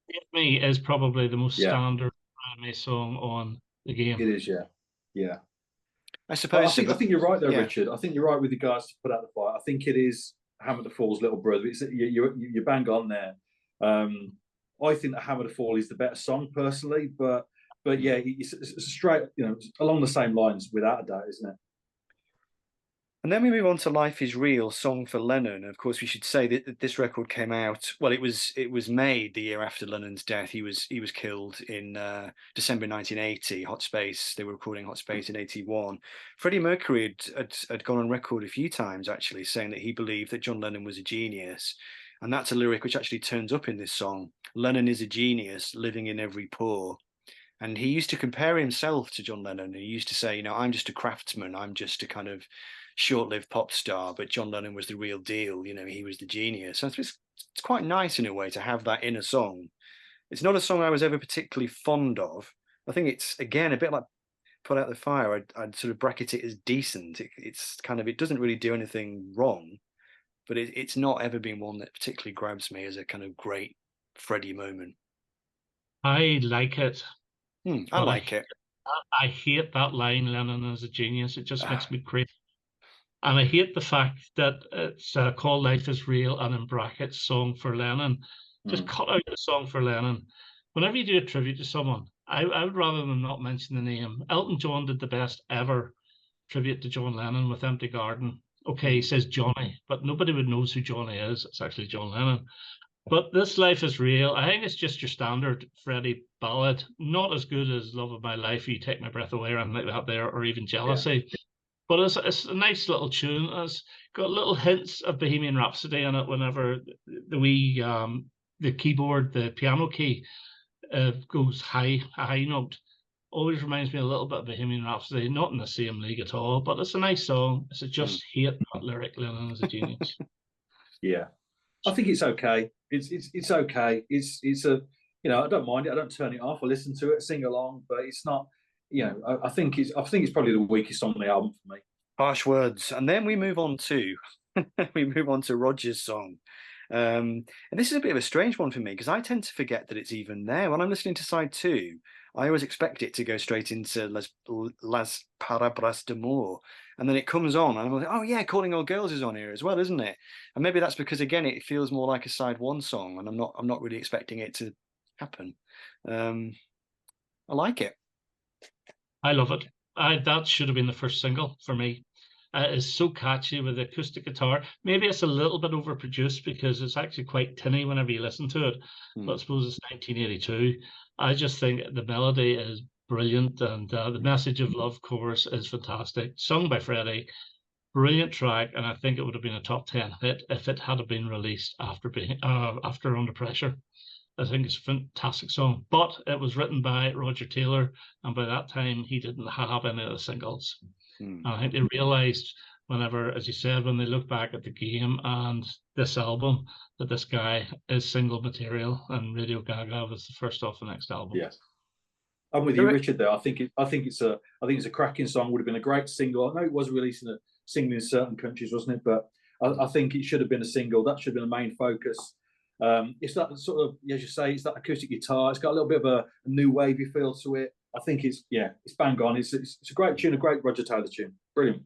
It Me is probably the most standard Brian May song on the game. It is, yeah. I suppose. I think you're right there, Richard. I think you're right with regards to put out the fire. I think it is Hammer the Fall's little brother. You bang on there. I think that Hammer the Fall is the better song personally, but yeah, it's straight, along the same lines without a doubt, isn't it? And then we move on to Life is Real, song for Lennon. Of course, we should say that this record came out, well, it was made the year after Lennon's death. He was killed in December 1980, Hot Space. They were recording Hot Space in 81. Freddie Mercury had gone on record a few times, actually, saying that he believed that John Lennon was a genius. And that's a lyric which actually turns up in this song. Lennon is a genius, living in every pore. And he used to compare himself to John Lennon. He used to say, I'm just a craftsman. I'm just a kind of short-lived pop star, but John Lennon was the real deal. He was the genius. So it's quite nice in a way to have that in a song. It's not a song I was ever particularly fond of. I think it's, again, a bit like Put Out the Fire. I'd sort of bracket it as decent. It doesn't really do anything wrong, but it's not ever been one that particularly grabs me as a kind of great Freddie moment. I like it. I like it. I hate that line, Lennon is a genius. It just makes me crazy. And I hate the fact that it's called Life is Real and in brackets, song for Lennon. Just cut out the song for Lennon. Whenever you do a tribute to someone, I would rather than not mention the name. Elton John did the best ever tribute to John Lennon with Empty Garden. Okay, he says Johnny, but nobody would know who Johnny is. It's actually John Lennon. But this Life is Real, I think it's just your standard Freddie ballad. Not as good as Love of My Life, You Take My Breath Away, or anything like that there, or even Jealousy. Yeah. But it's a nice little tune. It's got little hints of Bohemian Rhapsody in it whenever the keyboard, the piano key goes a high note. Always reminds me a little bit of Bohemian Rhapsody, not in the same league at all, but it's a nice song. It's just hate that lyric, Lennon is a genius. Yeah. I think it's okay. It's okay. It's a, I don't mind it. I don't turn it off. I listen to it, sing along, but it's not, I think it's probably the weakest song on the album for me. Harsh words. And then we move on to Roger's song. And this is a bit of a strange one for me because I tend to forget that it's even there. When I'm listening to side 2, I always expect it to go straight into Las Palabras d'Amor. And then it comes on and I'm like, oh yeah, Calling All Girls is on here as well, isn't it? And maybe that's because, again, it feels more like a side 1 song and I'm not really expecting it to happen. I like it. I love it. That should have been the first single for me. It's so catchy with the acoustic guitar. Maybe it's a little bit overproduced because it's actually quite tinny whenever you listen to it. But I suppose it's 1982. I just think the melody is brilliant and the message of love chorus is fantastic. Sung by Freddie, brilliant track, and I think it would have been a top 10 hit if it had been released after Under Pressure. I think it's a fantastic song, but it was written by Roger Taylor, and by that time he didn't have any of the singles. And I think they realized whenever, as you said, when they look back at the game and this album, that this guy is single material, and Radio Gaga was the first off the next album. Yes, I'm with you, Richard. There, I think it's a cracking song. Would have been a great single. I know it was releasing a single in certain countries, wasn't it? But I think it should have been a single. That should have been the main focus. It's that sort of, as you say, it's that acoustic guitar. It's got a little bit of a new wavy feel to it. I think it's bang on. It's a great tune, a great Roger Taylor tune. Brilliant.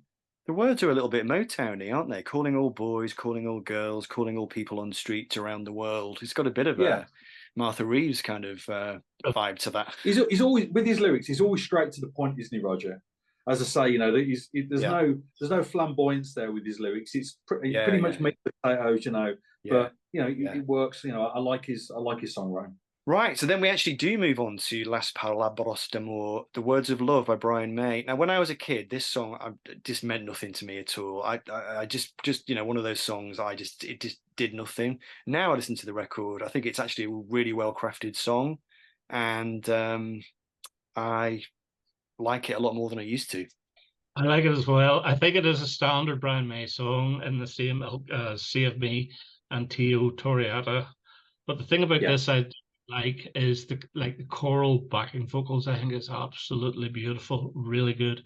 The words are a little bit Motowny, aren't they? Calling all boys, calling all girls, calling all people on streets around the world. It's got a bit of a Martha Reeves kind of vibe to that. He's always, with his lyrics, he's always straight to the point, isn't he, Roger? As I say, you know, there's no flamboyance there with his lyrics. It's pretty much meat and potatoes, you know. But you know, it works. You know, I like his songwriting. Right, so then we actually do move on to Las Palabras d'Amor, The Words of Love by Brian May. Now, when I was a kid, this song just meant nothing to me at all. I just you know, one of those songs, it just did nothing. Now I listen to the record, I think it's actually a really well-crafted song, and I like it a lot more than I used to. I like it as well. I think it is a standard Brian May song in the same Save Me and Tio Toriata. But the thing about this I like is the choral backing vocals. I think is absolutely beautiful, really good,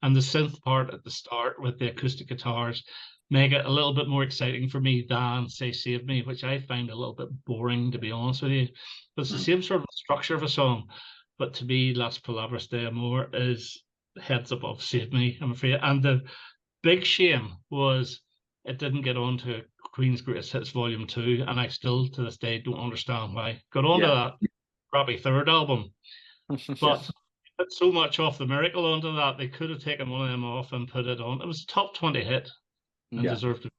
and the synth part at the start with the acoustic guitars make it a little bit more exciting for me than say Save Me, which I find a little bit boring, to be honest with you. But it's the same sort of structure of a song, but to me Las Palabras de Amor is heads above Save Me, I'm afraid. And the big shame was it didn't get on to Queen's Greatest Hits Volume 2, and I still to this day don't understand why. Got on to that crappy third album, but put so much off the Miracle onto that, they could have taken one of them off and put it on. It was a top 20 hit and deserved to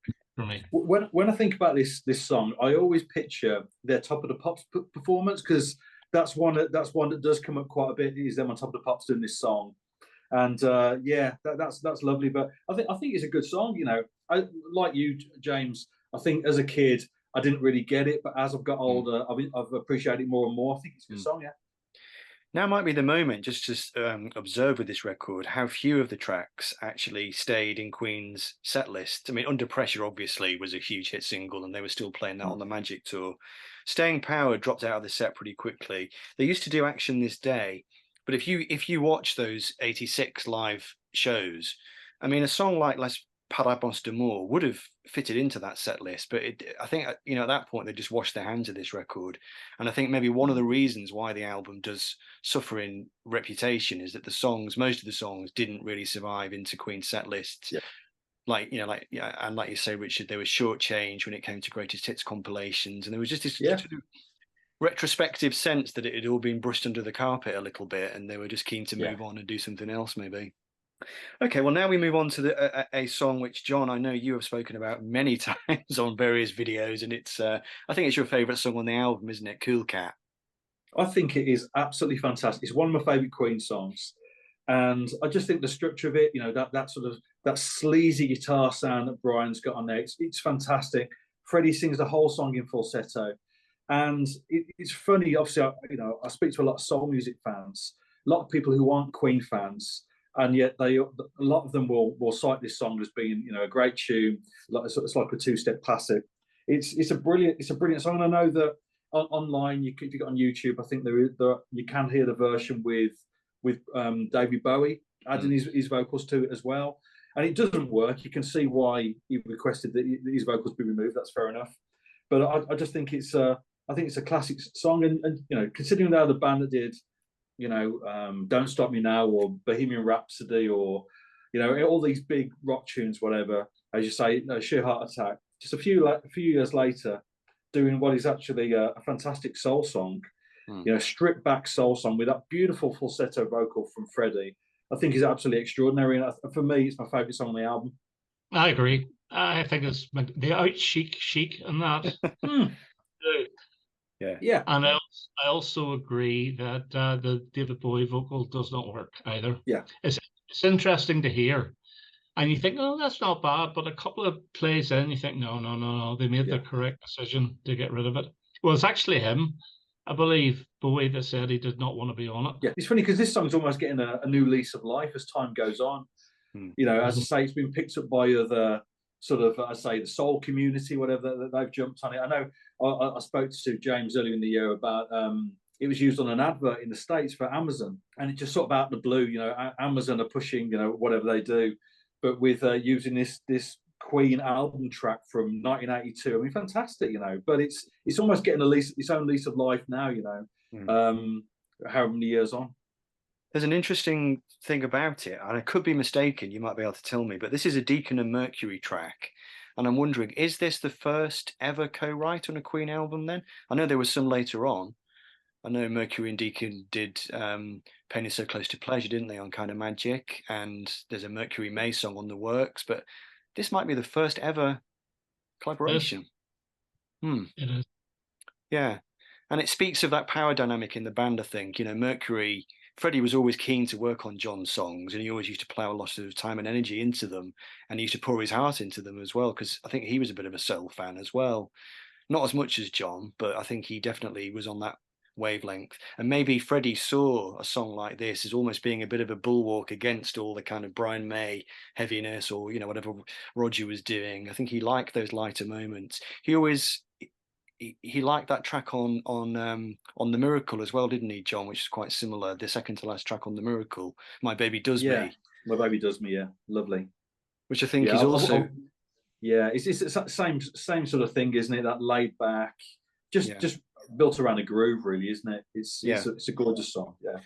be for me. When I think about this song, I always picture their Top of the Pops performance, because that's one that does come up quite a bit. Is them on Top of the Pops doing this song. And that's lovely. But I think it's a good song. You know, like you, James. I think as a kid I didn't really get it, but as I've got older, I've appreciated it more and more. I think it's a good song. Yeah. Now might be the moment just to observe with this record how few of the tracks actually stayed in Queen's set list. I mean, Under Pressure obviously was a huge hit single, and they were still playing that on the Magic Tour. Staying Power dropped out of the set pretty quickly. They used to do Action This Day, but if you watch those 86 live shows, I mean, a song like Las Palabras d'Amor would have fitted into that set list, but I think, you know, at that point they just washed their hands of this record. And I think maybe one of the reasons why the album does suffer in reputation is that most of the songs didn't really survive into Queen's set lists. And like you say, Richard, they were shortchanged when it came to greatest hits compilations, and there was just this retrospective sense that it had all been brushed under the carpet a little bit, and they were just keen to move on and do something else, maybe. Okay, well, now we move on to a song which, John, I know you have spoken about many times on various videos, and it's I think it's your favourite song on the album, isn't it? Cool Cat. I think it is absolutely fantastic. It's one of my favourite Queen songs, and I just think the structure of it, you know, that sort of that sleazy guitar sound that Brian's got on there, it's fantastic. Freddie sings the whole song in falsetto, and it's funny. Obviously, I speak to a lot of soul music fans, a lot of people who aren't Queen fans, and yet a lot of them will cite this song as being, you know, a great tune. It's like a two-step classic. It's a brilliant song. And I know that online, if you go on YouTube, I think you can hear the version with David Bowie adding his vocals to it as well. And it doesn't work. You can see why he requested that his vocals be removed. That's fair enough. But I just think it's a classic song. And you know, considering they're the band that did, you know, Don't Stop Me Now or Bohemian Rhapsody, or, you know, all these big rock tunes, whatever, as you say, Sheer Heart Attack, just a few years later, doing what is actually a fantastic soul song, you know, stripped back soul song with that beautiful falsetto vocal from Freddie, I think is absolutely extraordinary. And for me, it's my favourite song on the album. I agree. I think it's the out chic in that. Yeah. And I also agree that the David Bowie vocal does not work either. Yeah. It's interesting to hear. And you think, oh, that's not bad. But a couple of plays in, you think, no. They made the correct decision to get rid of it. Well, it's actually him, I believe, Bowie, that said he did not want to be on it. Yeah, it's funny because this song's almost getting a new lease of life as time goes on. You know, as I say, it's been picked up by other sort of, the soul community, whatever, that they've jumped on it. I know I spoke to James earlier in the year about it was used on an advert in the States for Amazon, and it just sort of out of the blue, you know, Amazon are pushing, you know, whatever they do, but with using this Queen album track from 1982. I mean, fantastic, you know, but it's almost getting its own lease of life now, you know. how many years on. There's an interesting thing about it, and I could be mistaken, you might be able to tell me, but this is a Deacon and Mercury track. And I'm wondering, is this the first ever co-write on a Queen album then? I know there was some later on. I know Mercury and Deacon did Pain Is So Close to Pleasure, didn't they, on Kind of Magic? And there's a Mercury May song on The Works, but this might be the first ever collaboration. It is. Yeah. And it speaks of that power dynamic in the band, I think. You know, Mercury, Freddie was always keen to work on John's songs, and he always used to plow a lot of time and energy into them, and he used to pour his heart into them as well, because I think he was a bit of a soul fan as well. Not as much as John, but I think he definitely was on that wavelength. And maybe Freddie saw a song like this as almost being a bit of a bulwark against all the kind of Brian May heaviness, or, you know, whatever Roger was doing. I think he liked those lighter moments. He always he liked that track on The Miracle as well, didn't he, John? Which is quite similar. The second to last track on The Miracle, My Baby Does Me. My Baby Does Me. Yeah, lovely. Which I think is also. It's the same sort of thing, isn't it? That laid back, just built around a groove, really, isn't it? It's a gorgeous song. Yeah.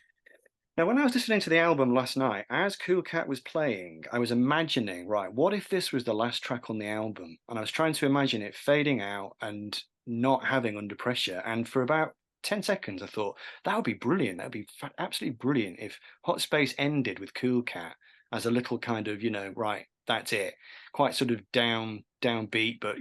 Now, when I was listening to the album last night, as Cool Cat was playing, I was imagining, right, what if this was the last track on the album? And I was trying to imagine it fading out and not having Under Pressure. And for about 10 seconds, I thought, that would be brilliant. That would be absolutely brilliant if Hot Space ended with Cool Cat as a little kind of, you know, right, that's it. Quite sort of downbeat, but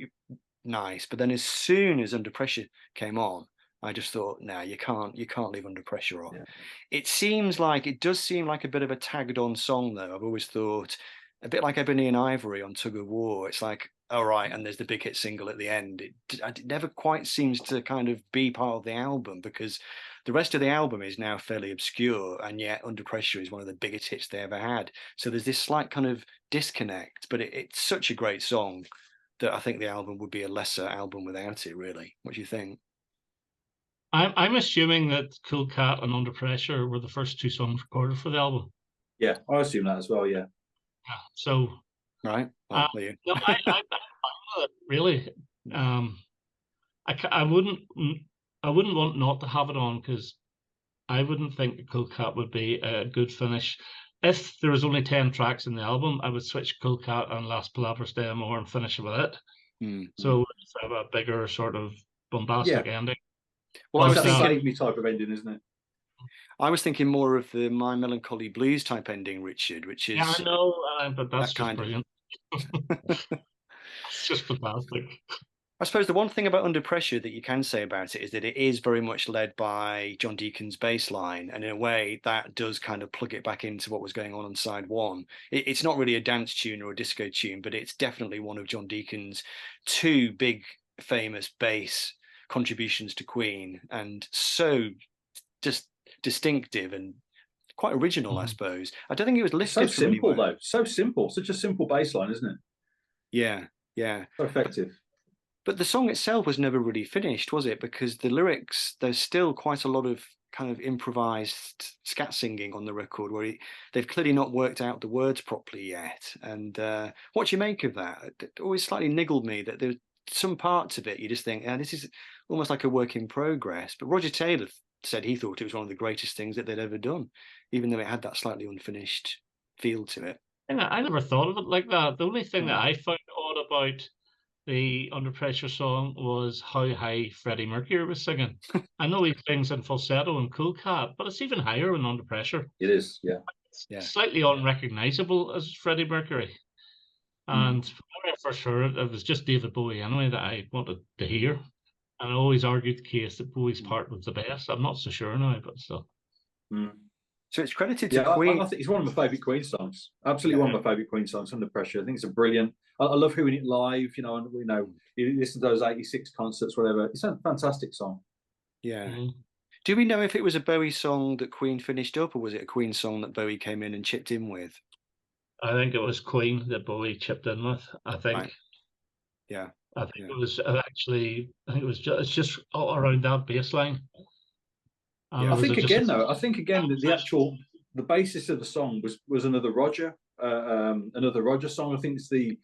nice. But then as soon as Under Pressure came on, I just thought, no, you can't leave Under Pressure on. Yeah. It does seem like a bit of a tagged on song, though. I've always thought a bit like Ebony and Ivory on Tug of War. It's like, all right, and there's the big hit single at the end. It never quite seems to kind of be part of the album, because the rest of the album is now fairly obscure, and yet Under Pressure is one of the biggest hits they ever had. So there's this slight kind of disconnect, but it's such a great song that I think the album would be a lesser album without it, really. What do you think? I'm assuming that Cool Cat and Under Pressure were the first two songs recorded for the album. Yeah, I assume that as well. Yeah. So. Right. No, I really. I wouldn't want not to have it on, because I wouldn't think the Cool Cat would be a good finish. If there was only 10 tracks in the album, I would switch Cool Cat and Las Palabras de Amor and finish with it. Mm-hmm. So it's a bigger sort of bombastic ending. Well, I was thinking type of ending, isn't it? I was thinking more of the My Melancholy Blues type ending, Richard, which is. Yeah, I know, but that's that just brilliant. It's just fantastic. I suppose the one thing about Under Pressure that you can say about it is that it is very much led by John Deacon's bass line, and in a way that does kind of plug it back into what was going on side one. It's not really a dance tune or a disco tune, but it's definitely one of John Deacon's two big famous bass contributions to Queen, and so just distinctive and quite original, I suppose. I don't think it was listed. So simple though, so simple, such a simple bass line, isn't it? Yeah. So effective. But the song itself was never really finished, was it? Because the lyrics, there's still quite a lot of kind of improvised scat singing on the record, where they've clearly not worked out the words properly yet. And what do you make of that? It always slightly niggled me that there's some parts of it you just think, this is almost like a work in progress. But Roger Taylor said he thought it was one of the greatest things that they'd ever done, even though it had that slightly unfinished feel to it. I never thought of it like that. The only thing that I found odd about the Under Pressure song was how high Freddie Mercury was singing. I know he sings in falsetto and Cool Cat, but it's even higher in Under Pressure. It is, yeah. It's slightly unrecognizable as Freddie Mercury. And when I first heard it, it was just David Bowie anyway that I wanted to hear. And I always argued the case that Bowie's part was the best. I'm not so sure now, but still. So it's credited to Queen. I think it's one of my favourite Queen songs. Absolutely one of my favourite Queen songs, Under Pressure. I think it's a brilliant. I love hearing it live. You know, and you listen to those '86 concerts, whatever. It's a fantastic song. Yeah. Do we know if it was a Bowie song that Queen finished up, or was it a Queen song that Bowie came in and chipped in with? I think it was Queen that Bowie chipped in with. I think. Right. Yeah. I think it was actually. I think it was just. It's just all around that bass line. I think again the basis of the song was another Roger song. I think it's the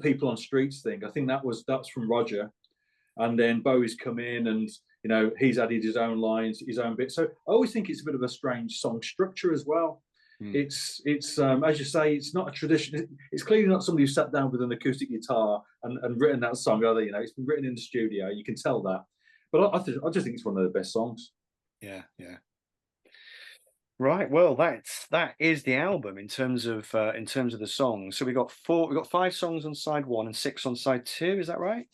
People on Streets thing. I think that's from Roger, and then Bowie's come in, and You know, he's added his own lines, his own bit. So I always think it's a bit of a strange song structure as well. It's as you say, it's not a tradition. It's clearly not somebody who sat down with an acoustic guitar and written that song. Either, you know, it's been written in the studio. You can tell that. But I just think it's one of the best songs. Yeah, yeah. Right. Well, that is the album in terms of the songs. So we got 5 songs on side 1 and 6 on side 2. Is that right?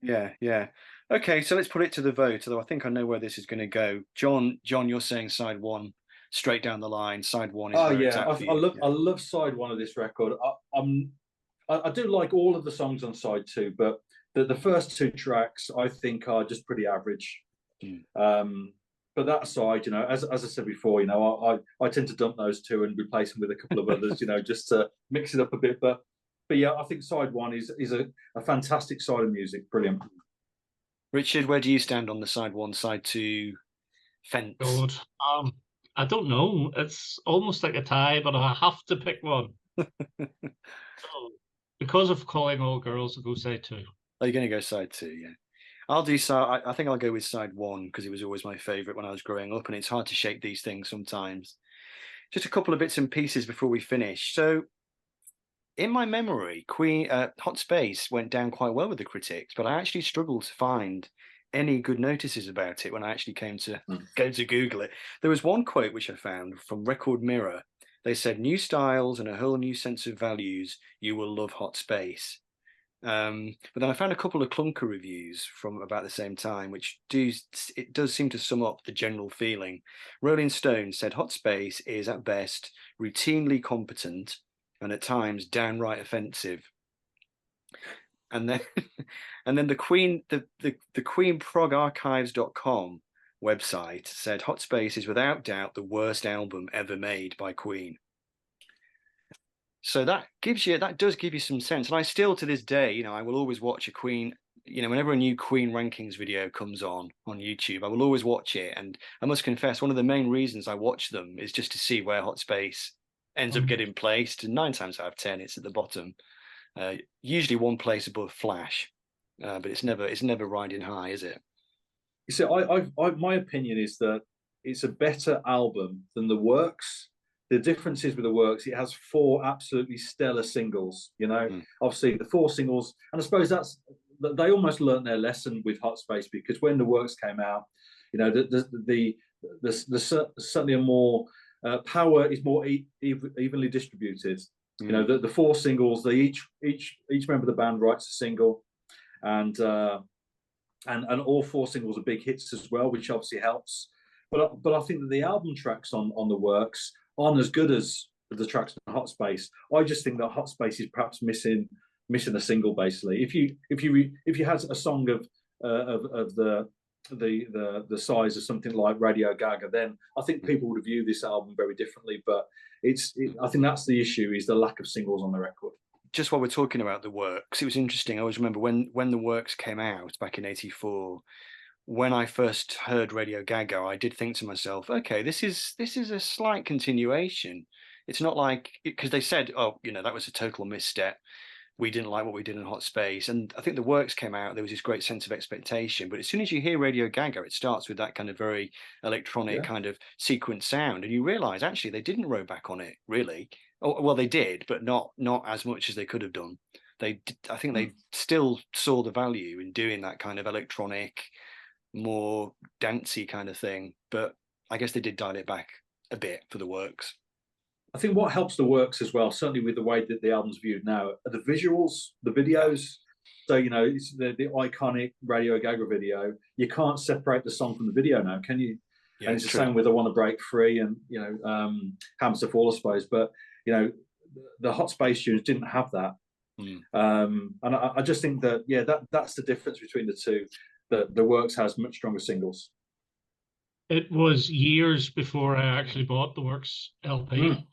Yeah, yeah. Okay, so let's put it to the vote. Although I think I know where this is going to go. John, you're saying side 1 straight down the line. Side 1 is where it's at for you. I love side 1 of this record. I do like all of the songs on side 2, but the first 2 tracks I think are just pretty average. But that aside, you know, as I said before, you know, I tend to dump those 2 and replace them with a couple of others, you know, just to mix it up a bit. But yeah, I think side 1 is a fantastic side of music. Brilliant. Richard, where do you stand on the side 1, side 2 fence? God, I don't know. It's almost like a tie, but I have to pick one. So, because of calling all girls, I'll go side 2. Oh, you're going to go side 2, yeah. I'll do side. I think I'll go with side 1 because it was always my favourite when I was growing up, and it's hard to shake these things sometimes. Just a couple of bits and pieces before we finish. So, in my memory, Hot Space went down quite well with the critics, but I actually struggled to find any good notices about it when I actually came to go to Google it. There was one quote which I found from Record Mirror. They said, "New styles and a whole new sense of values. You will love Hot Space." But then I found a couple of clunker reviews from about the same time, which does seem to sum up the general feeling. Rolling Stone said Hot Space is at best routinely competent and at times downright offensive. And then the QueenProgArchives.com website said Hot Space is without doubt the worst album ever made by Queen. So that does give you some sense. And I still, to this day, you know, I will always watch a Queen, you know, whenever a new Queen rankings video comes on YouTube, I will always watch it. And I must confess, one of the main reasons I watch them is just to see where Hot Space ends up getting placed. And 9 times out of 10, it's at the bottom, usually 1 place above Flash, but it's never riding high, is it? You see, my opinion is that it's a better album than The Works. The difference is with The Works, it has 4 absolutely stellar singles. You know, obviously the 4 singles, and I suppose they almost learnt their lesson with Hot Space, because when The Works came out, you know, there's certainly a more power is more evenly distributed. You know, the 4 singles, they each member of the band writes a single, and all 4 singles are big hits as well, which obviously helps. But I think that the album tracks on The Works aren't as good as the tracks on Hot Space. I just think that Hot Space is perhaps missing a single. Basically, if you had a song of the size of something like Radio Gaga, then I think people would view this album very differently. But I think that's the issue, is the lack of singles on the record. Just while we're talking about The Works, it was interesting. I always remember when The Works came out back in '84. When I first heard Radio Gaga, I did think to myself, okay, this is a slight continuation. It's not like, because they said, oh, you know, that was a total misstep. We didn't like what we did in Hot Space. And I think The Works came out, there was this great sense of expectation. But as soon as you hear Radio Gaga, it starts with that kind of very electronic kind of sequence sound. And you realize, actually, they didn't row back on it, really. Oh, well, they did, but not as much as they could have done. I think they still saw the value in doing that kind of electronic, more dancey kind of thing, but I guess they did dial it back a bit for The Works. I think what helps The Works as well, certainly with the way that the album's viewed now, are the visuals, the videos. So, you know, it's the iconic Radio Gaga video. You can't separate the song from the video now, can you? Yeah, and it's the same with I Want to Break Free and, you know, Hammers to Fall, I suppose. But, you know, the Hot Space tunes didn't have that. And I just think that, yeah, that's the difference between the two. The Works has much stronger singles. It was years before I actually bought The Works LP,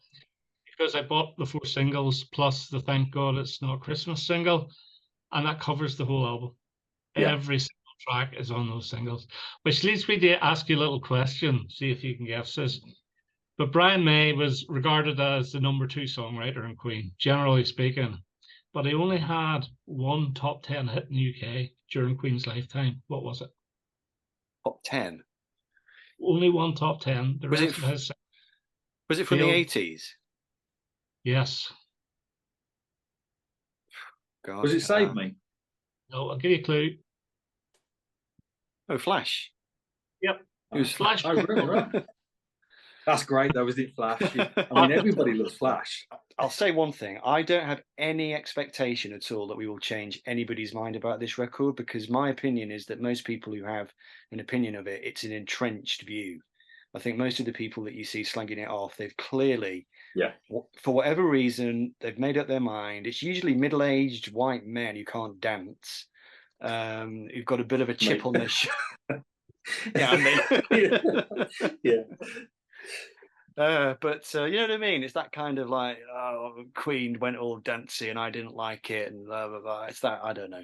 because I bought the 4 singles plus the Thank God It's Not Christmas single, and that covers the whole album. Yeah. Every single track is on those singles, which leads me to ask you a little question, see if you can guess this. But Brian May was regarded as the #2 songwriter in Queen, generally speaking, but he only had 1 top 10 hit in the UK during Queen's lifetime. What was it? Top 10. Only one top 10. The Was rest it of his, Was it from the Field. 80s? yes. God. Was it Save Me? No, I'll give you a clue. Oh, Flash. Yep. Who's Flash. Oh, really? Right. That's great, though, isn't it, Flash? I mean, everybody loves Flash. I'll say one thing. I don't have any expectation at all that we will change anybody's mind about this record, because my opinion is that most people who have an opinion of it, it's an entrenched view. I think most of the people that you see slagging it off, they've clearly, for whatever reason, they've made up their mind. It's usually middle-aged white men who can't dance, who've got a bit of a chip on their shoulder. Yeah. But you know what I mean? It's that kind of like, oh, Queen went all dancey and I didn't like it, and blah blah blah. It's that I don't know.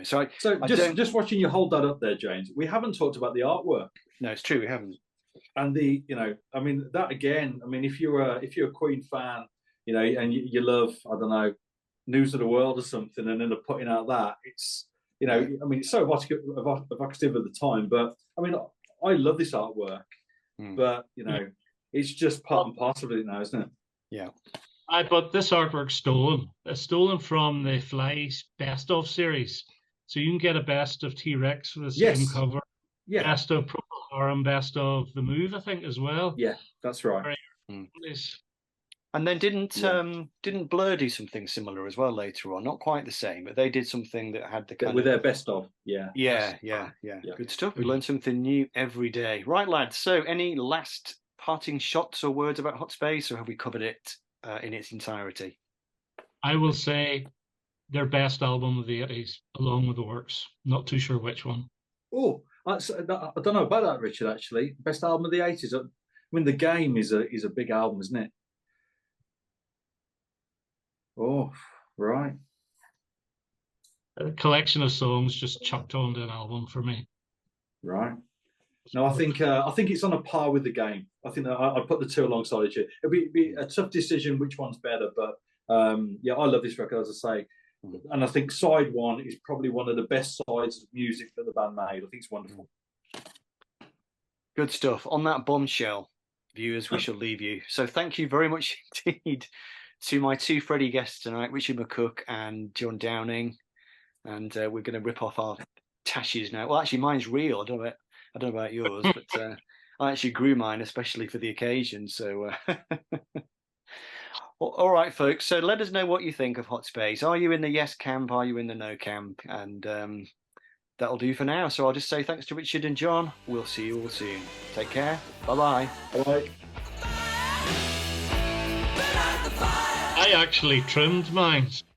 So just watching you hold that up there, James. We haven't talked about the artwork. No, it's true, we haven't. And I mean, that again. I mean, if you're a Queen fan, and you love, I don't know, News of the World or something, and then they're putting out that, it's, I mean, it's so evocative at the time. But I mean, I love this artwork, but it's just part and parcel of it now, isn't it? Yeah. But this artwork's stolen. It's stolen from the Fly's Best of series. So you can get a Best of T-Rex with the same cover. Yeah. Best of Procol Harum, Best of The Move, I think, as well. Yeah, that's right. And then didn't Blur do something similar as well later on? Not quite the same, but they did something that had the kind with their best of. Yeah. Good stuff. We learn something new every day. Right, lads. So any last parting shots or words about Hot Space, or have we covered it in its entirety? I will say their best album of the 80s, along with the Works. Not too sure which one. Oh, I don't know about that, Richard, actually. Best album of the 80s. I mean, The Game is a big album, isn't it? Oh, right. A collection of songs just chucked onto an album for me. Right. No, I think it's on a par with The Game. I think that I put the two alongside each other. It'd be a tough decision which one's better, but I love this record, as I say. And I think side one is probably one of the best sides of music that the band made. I think it's wonderful. Good stuff. On that bombshell, viewers, we shall leave you. So thank you very much indeed to my two Freddie guests tonight, Richard McCook and John Downing. And we're going to rip off our tashes now. Well, actually, mine's real. I don't know about yours, but I actually grew mine especially for the occasion. So, all right, folks. So let us know what you think of Hot Space. Are you in the yes camp? Are you in the no camp? And that'll do for now. So I'll just say thanks to Richard and John. We'll see you all soon. Take care. Bye-bye. Bye. I actually trimmed mine.